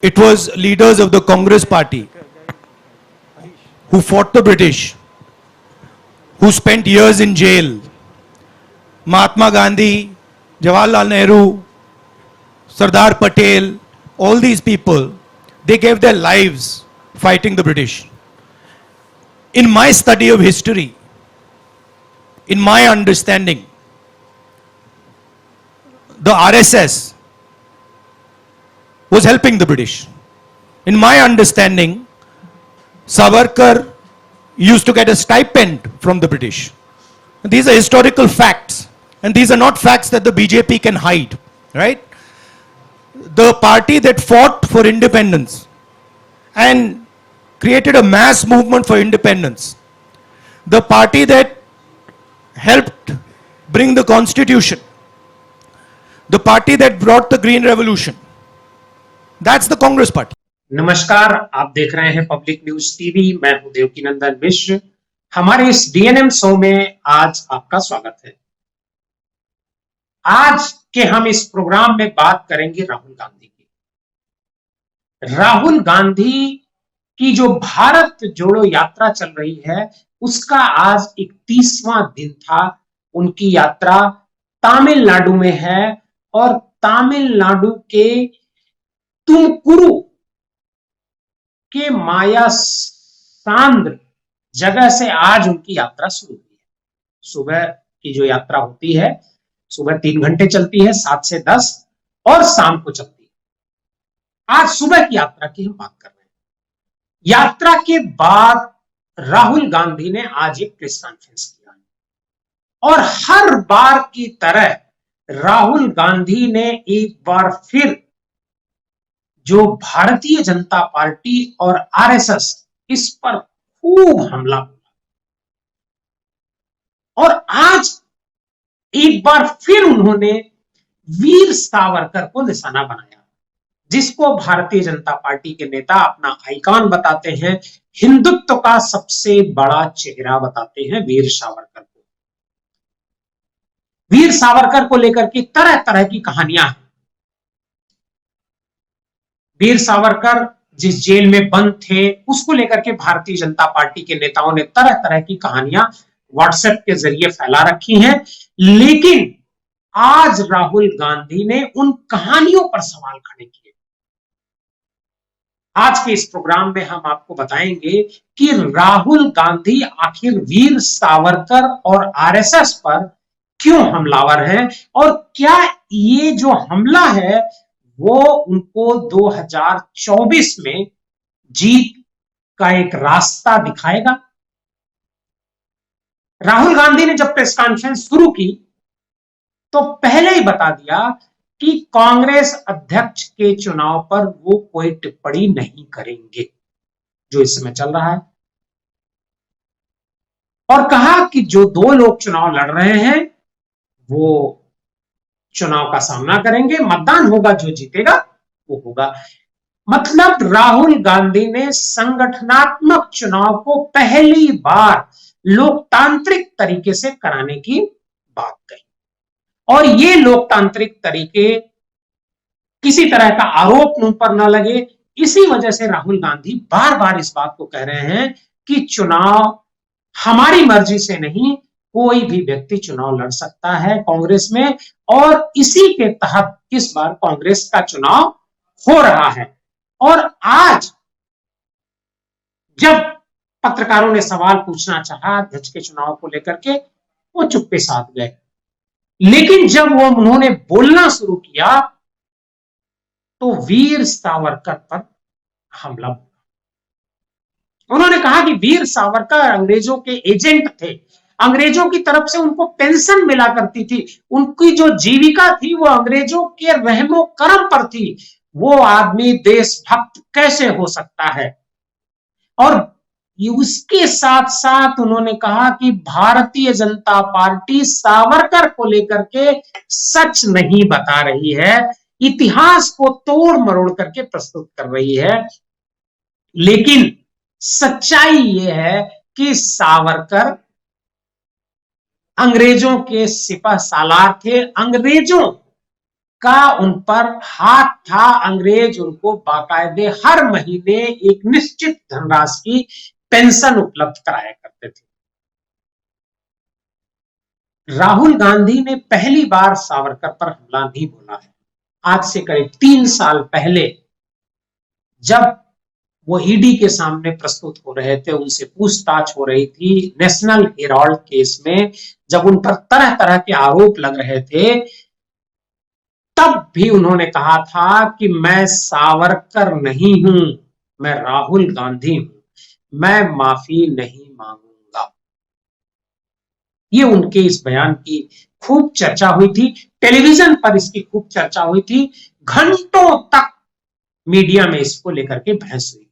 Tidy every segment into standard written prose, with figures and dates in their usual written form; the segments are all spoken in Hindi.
It was leaders of the Congress party who fought the British, who spent years in jail. Mahatma Gandhi, Jawaharlal Nehru, Sardar Patel, all these people, they gave their lives fighting the British. In my study of history, in my understanding, the RSS was helping the British. In my understanding, Savarkar used to get a stipend from the British. These are historical facts, and these are not facts that the BJP can hide, right? The party that fought for independence and created a mass movement for independence, the party that helped bring the constitution, the party that brought the Green Revolution, that's the Congress party. नमस्कार, आप देख रहे हैं पब्लिक न्यूज टीवी। मैं हूं देवकीनंदन मिश्र। हमारे इस डीएनएम शो में आज आपका स्वागत है। आज के हम इस प्रोग्राम में बात करेंगे राहुल गांधी की। राहुल गांधी की जो भारत जोड़ो यात्रा चल रही है, उसका आज 31वां दिन था। उनकी यात्रा तमिलनाडु में है और तमिलनाडु के तुमकुरु के माया सांद्र जगह से आज उनकी यात्रा शुरू हुई है। सुबह की जो यात्रा होती है, सुबह 3 घंटे चलती है, 7 से 10, और शाम को चलती है। आज सुबह की यात्रा की हम बात कर रहे हैं। यात्रा के बाद राहुल गांधी ने आज एक प्रेस कॉन्फ्रेंस किया और हर बार की तरह राहुल गांधी ने एक बार फिर जो भारतीय जनता पार्टी और आरएसएस, इस पर खूब हमला हुआ। और आज एक बार फिर उन्होंने वीर सावरकर को निशाना बनाया, जिसको भारतीय जनता पार्टी के नेता अपना आइकॉन बताते हैं, हिंदुत्व का सबसे बड़ा चेहरा बताते हैं वीर सावरकर को। वीर सावरकर को लेकर के तरह तरह की कहानियां हैं। वीर सावरकर जिस जेल में बंद थे, उसको लेकर के भारतीय जनता पार्टी के नेताओं ने तरह तरह की कहानियां व्हाट्सएप के जरिए फैला रखी हैं। लेकिन आज राहुल गांधी ने उन कहानियों पर सवाल खड़े किए। आज के इस प्रोग्राम में हम आपको बताएंगे कि राहुल गांधी आखिर वीर सावरकर और आरएसएस पर क्यों हमलावर हैं, और क्या ये जो हमला है वो उनको 2024 में जीत का एक रास्ता दिखाएगा। राहुल गांधी ने जब प्रेस कॉन्फ्रेंस शुरू की तो पहले ही बता दिया कि कांग्रेस अध्यक्ष के चुनाव पर वो कोई टिप्पणी नहीं करेंगे जो इस समय चल रहा है, और कहा कि जो 2 लोग चुनाव लड़ रहे हैं वो चुनाव का सामना करेंगे, मतदान होगा, जो जीतेगा वो होगा। मतलब राहुल गांधी ने संगठनात्मक चुनाव को पहली बार लोकतांत्रिक तरीके से कराने की बात कही, और ये लोकतांत्रिक तरीके किसी तरह का आरोप उन पर न लगे, इसी वजह से राहुल गांधी बार बार इस बात को कह रहे हैं कि चुनाव हमारी मर्जी से नहीं, कोई भी व्यक्ति चुनाव लड़ सकता है कांग्रेस में, और इसी के तहत इस बार कांग्रेस का चुनाव हो रहा है। और आज जब पत्रकारों ने सवाल पूछना चाहा अध्यक्ष के चुनाव को लेकर के, वो चुप्पे साध गए। लेकिन जब वो उन्होंने बोलना शुरू किया तो वीर सावरकर पर हमला हुआ। उन्होंने कहा कि वीर सावरकर अंग्रेजों के एजेंट थे, अंग्रेजों की तरफ से उनको पेंशन मिला करती थी, उनकी जो जीविका थी वो अंग्रेजों के रहमो करम पर थी। वो आदमी देशभक्त कैसे हो सकता है? और उसके साथ साथ उन्होंने कहा कि भारतीय जनता पार्टी सावरकर को लेकर के सच नहीं बता रही है, इतिहास को तोड़ मरोड़ करके प्रस्तुत कर रही है। लेकिन सच्चाई ये है कि सावरकर अंग्रेजों के सिपह सालार थे, अंग्रेजों का उन पर हाथ था। अंग्रेज उनको बाकायदे हर महीने एक निश्चित धनराशि पेंशन उपलब्ध कराया करते थे। राहुल गांधी ने पहली बार सावरकर पर हमला नहीं बोला है। आज से करीब 3 साल पहले जब वो ईडी के सामने प्रस्तुत हो रहे थे, उनसे पूछताछ हो रही थी नेशनल हेराल्ड केस में, जब उन पर तरह तरह के आरोप लग रहे थे, तब भी उन्होंने कहा था कि मैं सावरकर नहीं हूं, मैं राहुल गांधी हूं, मैं माफी नहीं मांगूंगा। ये उनके इस बयान की खूब चर्चा हुई थी, टेलीविजन पर इसकी खूब चर्चा हुई थी, घंटों तक मीडिया में इसको लेकर के बहस हुई थी।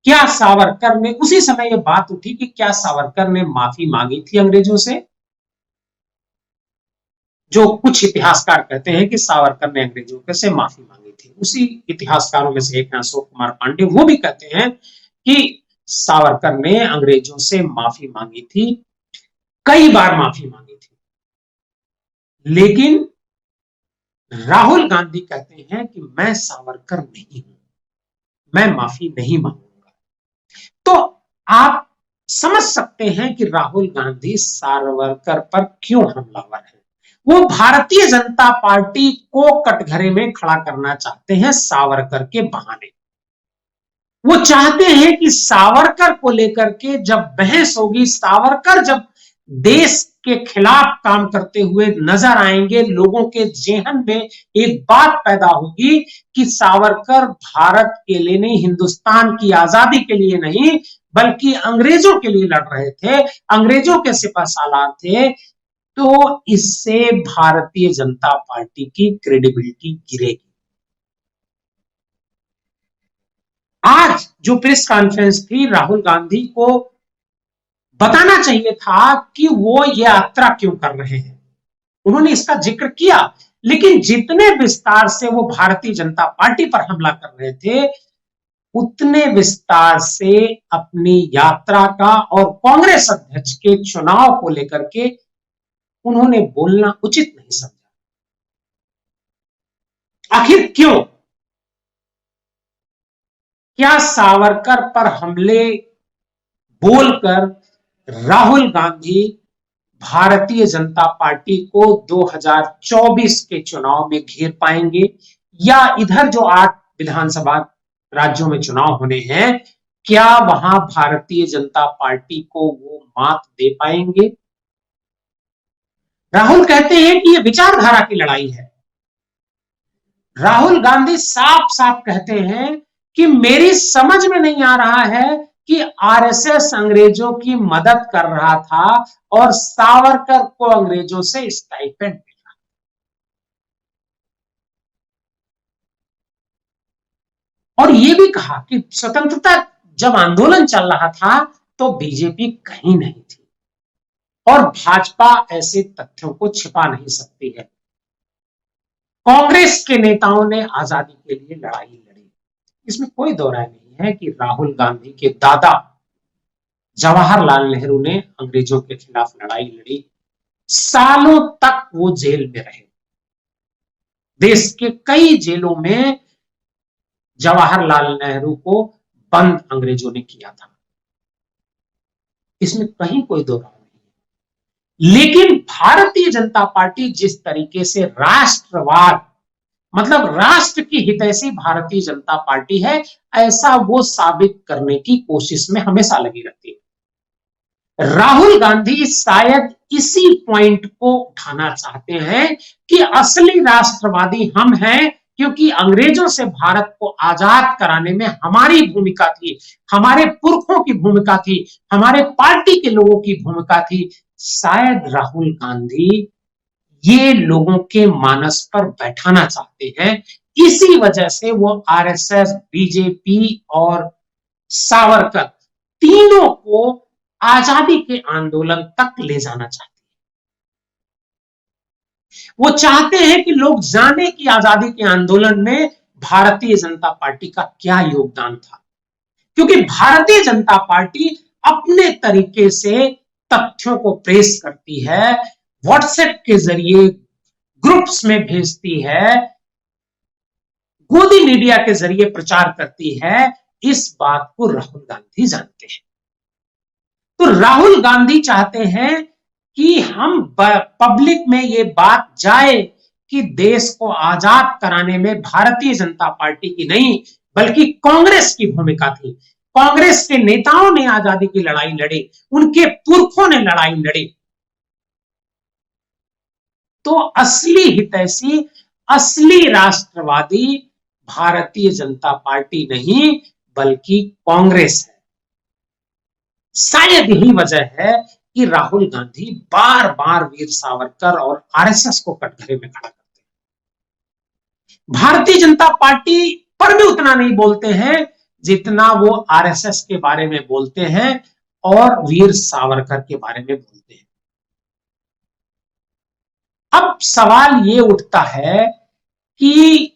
क्या सावरकर ने, उसी समय यह बात उठी कि क्या सावरकर ने माफी मांगी थी अंग्रेजों से? जो कुछ इतिहासकार कहते हैं कि सावरकर ने अंग्रेजों से माफी मांगी थी। उसी इतिहासकारों में से एक हैं अशोक कुमार पांडे, वो भी कहते हैं कि सावरकर ने अंग्रेजों से माफी मांगी थी, कई बार माफी मांगी थी। लेकिन राहुल गांधी कहते हैं कि मैं सावरकर नहीं हूं, मैं माफी नहीं मांगूंगा। तो आप समझ सकते हैं कि राहुल गांधी सावरकर पर क्यों हमलावर है। वो भारतीय जनता पार्टी को कटघरे में खड़ा करना चाहते हैं सावरकर के बहाने। वो चाहते हैं कि सावरकर को लेकर के जब बहस होगी, सावरकर जब देश के खिलाफ काम करते हुए नजर आएंगे, लोगों के जेहन में एक बात पैदा होगी कि सावरकर भारत के लिए नहीं, हिंदुस्तान की आजादी के लिए नहीं, बल्कि अंग्रेजों के लिए लड़ रहे थे, अंग्रेजों के सिपहसालार थे, तो इससे भारतीय जनता पार्टी की क्रेडिबिलिटी गिरेगी। आज जो प्रेस कॉन्फ्रेंस थी, राहुल गांधी को बताना चाहिए था कि वो ये यात्रा क्यों कर रहे हैं। उन्होंने इसका जिक्र किया, लेकिन जितने विस्तार से वो भारतीय जनता पार्टी पर हमला कर रहे थे, उतने विस्तार से अपनी यात्रा का और कांग्रेस अध्यक्ष के चुनाव को लेकर के उन्होंने बोलना उचित नहीं समझा। आखिर क्यों? क्या सावरकर पर हमले बोलकर राहुल गांधी भारतीय जनता पार्टी को 2024 के चुनाव में घेर पाएंगे, या इधर जो 8 विधानसभा राज्यों में चुनाव होने हैं, क्या वहां भारतीय जनता पार्टी को वो मात दे पाएंगे? राहुल कहते हैं कि ये विचारधारा की लड़ाई है। राहुल गांधी साफ साफ कहते हैं कि मेरी समझ में नहीं आ रहा है कि आरएसएस अंग्रेजों की मदद कर रहा था और सावरकर को अंग्रेजों से स्टाइपेंड मिला। और यह भी कहा कि स्वतंत्रता जब आंदोलन चल रहा था तो बीजेपी कहीं नहीं थी और भाजपा ऐसे तथ्यों को छिपा नहीं सकती है। कांग्रेस के नेताओं ने आजादी के लिए लड़ाई लड़ी, इसमें कोई दो राय नहीं है कि राहुल गांधी के दादा जवाहरलाल नेहरू ने अंग्रेजों के खिलाफ लड़ाई लड़ी, सालों तक वो जेल में रहे। देश के कई जेलों में जवाहरलाल नेहरू को बंद अंग्रेजों ने किया था, इसमें कहीं कोई दो राय नहीं। लेकिन भारतीय जनता पार्टी जिस तरीके से राष्ट्रवाद, मतलब राष्ट्र की हितैषी भारतीय जनता पार्टी है, ऐसा वो साबित करने की कोशिश में हमेशा लगी रहती है। राहुल गांधी शायद इसी पॉइंट को उठाना चाहते हैं कि असली राष्ट्रवादी हम हैं, क्योंकि अंग्रेजों से भारत को आजाद कराने में हमारी भूमिका थी, हमारे पुरखों की भूमिका थी, हमारे पार्टी के लोगों की भूमिका थी। शायद राहुल गांधी ये लोगों के मानस पर बैठाना चाहते हैं, इसी वजह से वो आरएसएस, बीजेपी और सावरकर तीनों को आजादी के आंदोलन तक ले जाना चाहते हैं। वो चाहते हैं कि लोग जाने कि आजादी के आंदोलन में भारतीय जनता पार्टी का क्या योगदान था, क्योंकि भारतीय जनता पार्टी अपने तरीके से तथ्यों को प्रेस करती है, व्हाट्सएप के जरिए ग्रुप्स में भेजती है, गोदी मीडिया के जरिए प्रचार करती है, इस बात को राहुल गांधी जानते हैं। तो राहुल गांधी चाहते हैं कि हम पब्लिक में ये बात जाए कि देश को आजाद कराने में भारतीय जनता पार्टी की नहीं बल्कि कांग्रेस की भूमिका थी। कांग्रेस के नेताओं ने आजादी की लड़ाई लड़ी, उनके पुरखों ने लड़ाई लड़ी। तो असली हितैषी, असली राष्ट्रवादी भारतीय जनता पार्टी नहीं बल्कि कांग्रेस है। शायद यही वजह है कि राहुल गांधी बार बार वीर सावरकर और आरएसएस को कटघरे में खड़ा करते हैं। भारतीय जनता पार्टी पर भी उतना नहीं बोलते हैं जितना वो आरएसएस के बारे में बोलते हैं और वीर सावरकर के बारे में बोलते हैं। अब सवाल ये उठता है कि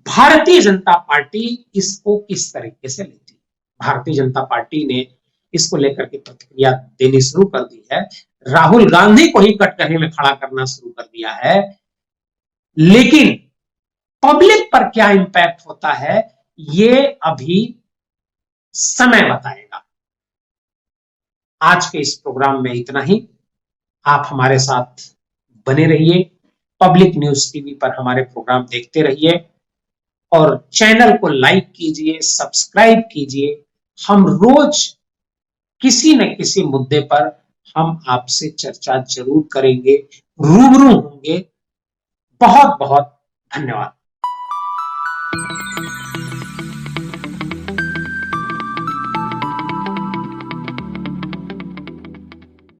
भारतीय जनता पार्टी इसको किस तरीके से लेती है। भारतीय जनता पार्टी ने इसको लेकर के प्रतिक्रिया देनी शुरू कर दी है, राहुल गांधी को ही कटघरे में खड़ा करना शुरू कर दिया है। लेकिन पब्लिक पर क्या इंपैक्ट होता है ये अभी समय बताएगा। आज के इस प्रोग्राम में इतना ही। आप हमारे साथ बने रहिए, पब्लिक न्यूज टीवी पर हमारे प्रोग्राम देखते रहिए और चैनल को लाइक कीजिए, सब्सक्राइब कीजिए। हम रोज किसी न किसी मुद्दे पर हम आपसे चर्चा जरूर करेंगे, रूबरू होंगे। बहुत बहुत धन्यवाद।